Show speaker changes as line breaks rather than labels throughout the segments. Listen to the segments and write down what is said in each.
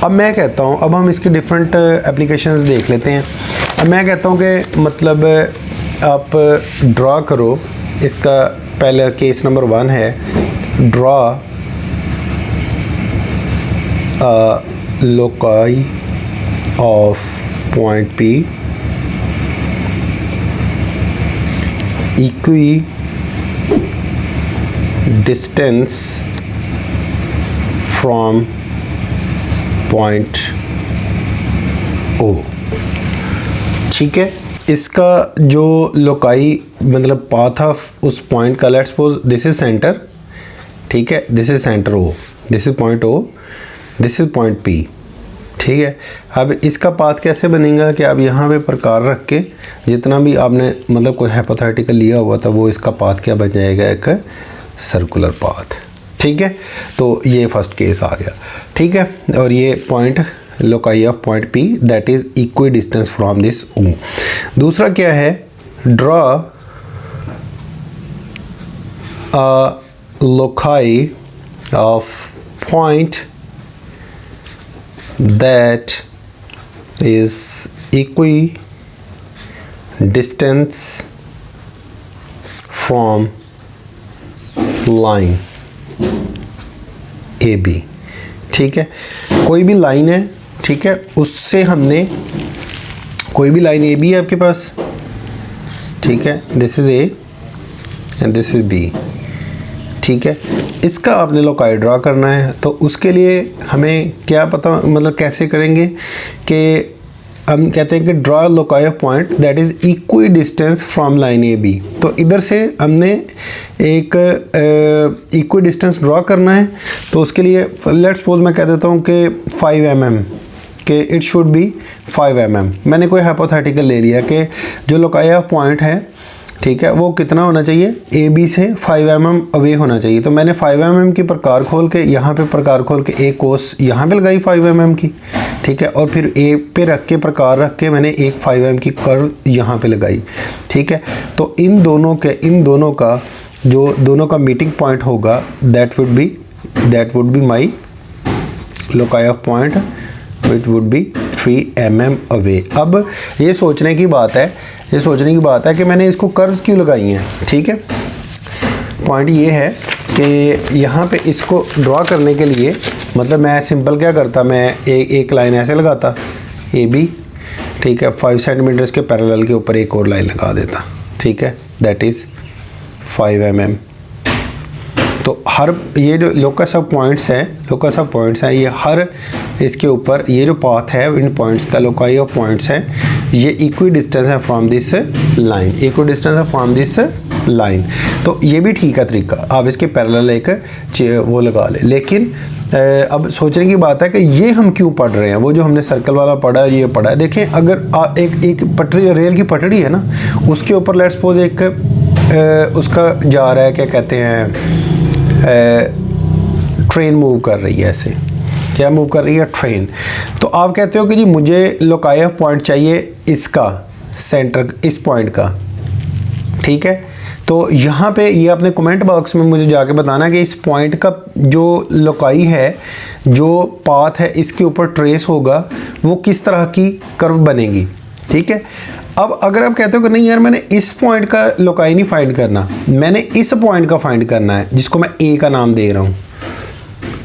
अब मैं कहता हूँ, अब हम इसके डिफरेंट एप्लीकेशंस देख लेते हैं। अब मैं कहता हूँ कि मतलब आप ड्रा करो, इसका पहले केस नंबर 1 है, draw loci of point P equi distance from point O। ठीक है, इसका जो लोकाई मतलब पाथ ऑफ उस पॉइंट का, let's suppose this is centre, ठीक है, this is centre O, this is point O, this is point P। ठीक है, अब इसका पाथ कैसे बनेगा कि आप यहाँ पे प्रकार रख के जितना भी आपने मतलब कोई हाइपोथेटिकल लिया हुआ था वो इसका पाथ क्या बन जाएगा, एक सर्कुलर पाथ। ठीक है, तो ये फर्स्ट केस आ गया। ठीक है, और ये point loci of point P that is equi distance from this O। दूसरा क्या है, draw a loci of point that is equi distance from line AB। ठीक है, कोई भी लाइन है, ठीक है, उससे हमने कोई भी लाइन AB है आपके पास, ठीक है, this is A and this is B। ठीक है, इसका आपने लोकाई ड्रा करना है, तो उसके लिए हमें क्या पता मतलब कैसे करेंगे कि हम कहते हैं कि draw loci of point that is equi distance from line AB। तो इधर से हमने एक इक्वी डिस्टेंस ड्रा करना है, तो उसके लिए लेट्स सपोज मैं कह देता हूँ कि 5 mm कि इट शुड बी 5 mm। मैंने कोई हाइपोथेटिकल ले लिया कि जो लोकाई ऑफ पॉइंट है, ठीक है, वो कितना होना चाहिए, AB से 5 mm अवे होना चाहिए। तो मैंने 5 mm की प्रकार खोल के यहाँ पे प्रकार खोल के एक कोस यहाँ पे लगाई 5 mm की, ठीक है, और फिर A पे रख के प्रकार रख के मैंने एक 5 mm की कर्व यहाँ पे लगाई। ठीक है, तो इन दोनों का जो दोनों का मीटिंग पॉइंट होगा that would be my loci of point which would be 3 mm away. अब ये सोचने की बात है कि मैंने इसको कर्व्स क्यों लगाई हैं। ठीक है, पॉइंट ये है कि यहाँ पे इसको ड्रॉ करने के लिए मतलब मैं सिंपल क्या करता, मैं एक लाइन ऐसे लगाता AB, ठीक है, 5 सेंटीमीटर के पैरेलल के ऊपर एक और लाइन लगा देता, ठीक है, दैट इज़ 5 mm। तो हर ये जो लोकस ऑफ पॉइंट्स हैं ये हर इसके ऊपर ये जो पाथ है इन पॉइंट्स का लोकाई ऑफ पॉइंट्स है, ये इक्वी डिस्टेंस है फ्रॉम दिस लाइन, तो ये भी ठीक है तरीका, आप इसके पैरेलल एक वो लगा ले। लेकिन अब सोचने की बात है कि ये हम क्यों पढ़ रहे हैं, वो जो हमने सर्कल वाला पढ़ा है ये पढ़ा है। देखें, अगर एक पटरी, रेल की पटड़ी है ना, उसके ऊपर लेट्स सपोज एक उसका जा रहा है, क्या कहते हैं, ट्रेन मूव कर रही है, ऐसे क्या मूव कर रही है, ट्रेन। तो आप कहते हो कि जी मुझे लोकाई ऑफ पॉइंट चाहिए इसका सेंटर, इस पॉइंट का। ठीक है, तो यहाँ पे ये अपने कमेंट बॉक्स में मुझे जाके बताना कि इस पॉइंट का जो लोकाई है, जो पाथ है, इसके ऊपर ट्रेस होगा वो किस तरह की कर्व बनेगी। ठीक है, अब अगर आप कहते हो कि नहीं यार मैंने इस पॉइंट का लोकाई नहीं फाइंड करना, मैंने इस पॉइंट का फाइंड करना है जिसको मैं A का नाम दे रहा हूँ।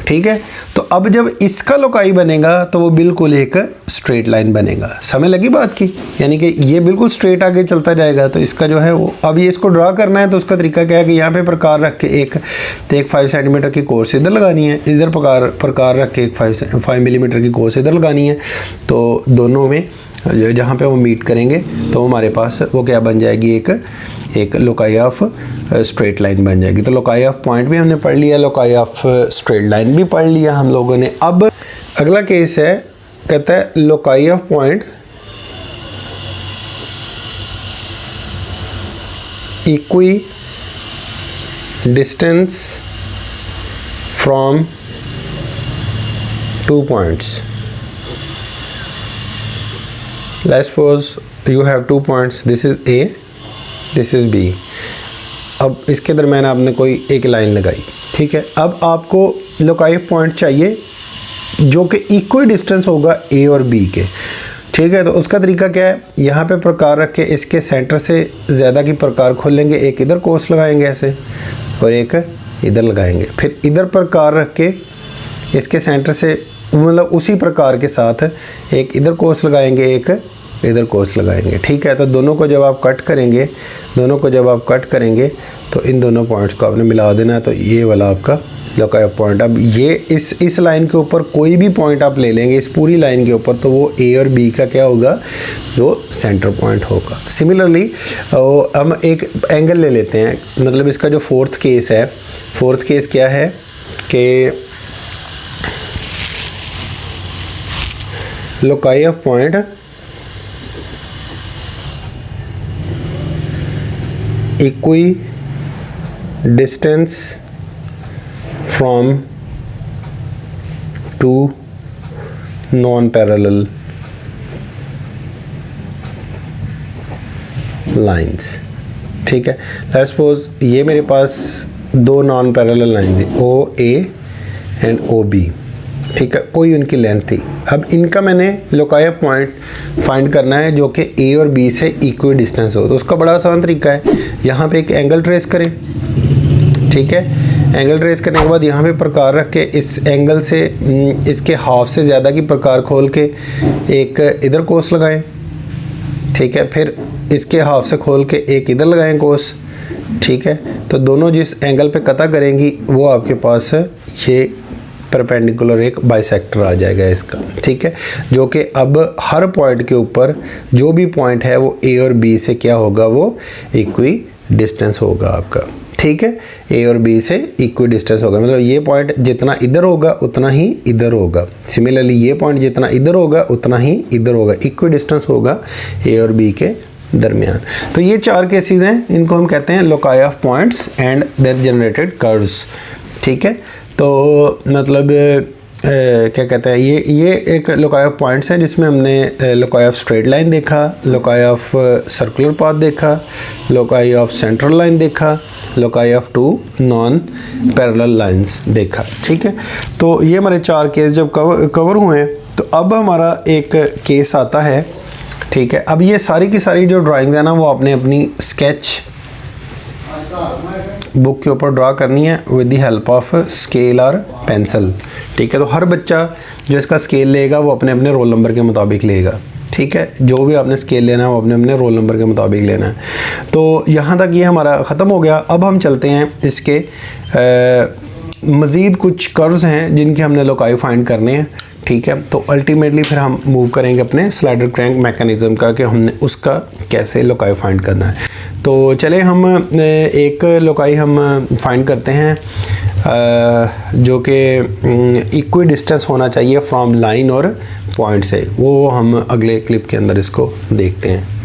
ठीक है, तो अब जब इसका लोकाई बनेगा तो वो बिल्कुल एक स्ट्रेट लाइन बनेगा। समझ लगी बात की, यानी कि ये बिल्कुल स्ट्रेट आगे चलता जाएगा। तो इसका जो है वो अब ये इसको ड्रा करना है, तो उसका तरीका क्या है कि यहाँ पे प्रकार रख के एक 5 सेंटीमीटर की कोर्स इधर लगानी है, इधर प्रकार रख के एक 5 मिलीमीटर की कोर्स इधर लगानी है। तो दोनों में जहाँ पे वो मीट करेंगे तो हमारे पास वो क्या बन जाएगी, एक लोकाई ऑफ स्ट्रेट लाइन बन जाएगी। तो लोकाई ऑफ पॉइंट भी हमने पढ़ लिया, लोकाई ऑफ स्ट्रेट लाइन भी पढ़ लिया हम लोगों ने। अब अगला केस है, कहता है loci of point equi distance from 2 points। Let's suppose you have 2 points, this is A, this is B। अब इसके दरम्यान आपने कोई एक लाइन लगाई। ठीक है, अब आपको लोकाई ऑफ पॉइंट चाहिए जो कि इक्वल डिस्टेंस होगा ए और बी के। ठीक है, तो उसका तरीका क्या है, यहाँ पे प्रकार रख के इसके सेंटर से ज़्यादा की प्रकार खोलेंगे, एक इधर कोस लगाएंगे ऐसे और एक इधर लगाएंगे, फिर इधर प्रकार रख के इसके सेंटर से मतलब उसी प्रकार के साथ एक इधर कोस लगाएंगे, एक इधर कोस लगाएंगे। ठीक है, तो दोनों को जब आप कट करेंगे तो इन दोनों पॉइंट्स को आपने मिला देना है, तो ये वाला आपका लोकाई ऑफ पॉइंट। अब ये इस लाइन के ऊपर कोई भी पॉइंट आप ले लेंगे इस पूरी लाइन के ऊपर, तो वो ए और बी का क्या होगा, जो सेंटर पॉइंट होगा। सिमिलरली हम एक एंगल ले लेते हैं, मतलब इसका जो फोर्थ केस क्या है कि loci of point equi distance from two non-parallel lines। ठीक है, लेट्स सपोज ये मेरे पास दो नॉन पैरेलल लाइन्स है, ओ ए एंड ओ बी। ठीक है, कोई उनकी लेंथ थी। अब इनका मैंने लोकाई ऑफ पॉइंट फाइंड करना है जो कि ए और बी से इक्वी डिस्टेंस हो। तो उसका बड़ा आसान तरीका है, यहाँ पे एक एंगल ट्रेस करें। ठीक है, एंगल ट्रेस करने के बाद यहाँ पे प्रकार रख के इस एंगल से इसके हाफ से ज़्यादा की प्रकार खोल के एक इधर कोस लगाएं। ठीक है, फिर इसके हाफ से खोल के एक इधर लगाएं कोस। ठीक है, तो दोनों जिस एंगल पे कता करेंगी वो आपके पास ये परपेंडिकुलर एक बाइसेक्टर आ जाएगा इसका। ठीक है, जो कि अब हर पॉइंट के ऊपर जो भी पॉइंट है वो ए और बी से क्या होगा, वो इक्वी डिस्टेंस होगा आपका। ठीक है, ए और बी से इक्वी डिस्टेंस होगा, मतलब ये पॉइंट जितना इधर होगा उतना ही इधर होगा। सिमिलरली ये पॉइंट जितना इधर होगा उतना ही इधर होगा, इक्वी डिस्टेंस होगा ए और बी के दरमियान। तो ये चार केसेस हैं, इनको हम कहते हैं loci of points and their generated curves. ठीक है, तो मतलब क्या कहते हैं, ये एक लोकाई ऑफ पॉइंट्स है जिसमें हमने लोकाई ऑफ स्ट्रेट लाइन देखा, लोकाई ऑफ सर्कुलर पाथ देखा, लोकाई ऑफ सेंट्रल लाइन देखा, loci of two non parallel lines देखा। ठीक है, तो ये हमारे चार केस जब कवर हुए हैं, तो अब हमारा एक केस आता है। ठीक है, अब ये सारी की सारी जो ड्राइंग है ना, वो आपने अपनी स्केच बुक के ऊपर ड्रा करनी है with the help of scale और पेंसिल। ठीक है, तो हर बच्चा जो इसका स्केल लेगा वो अपने अपने रोल नंबर के मुताबिक लेगा। ठीक है, जो भी आपने स्केल लेना है वो अपने अपने रोल नंबर के मुताबिक लेना है। तो यहाँ तक ये हमारा ख़त्म हो गया। अब हम चलते हैं इसके मज़ीद कुछ कर्व्स हैं जिनके हमने लोकाई फाइंड करने हैं। ठीक है, तो अल्टीमेटली फिर हम मूव करेंगे अपने स्लाइडर क्रैंक मैकेनिज़्म का कि हमने उसका कैसे लोकाई फाइंड करना है। तो चले हम एक लोकाई हम फाइंड करते हैं जो कि इक्वी डिस्टेंस होना चाहिए फ्रॉम लाइन और पॉइंट से। वो हम अगले क्लिप के अंदर इसको देखते हैं।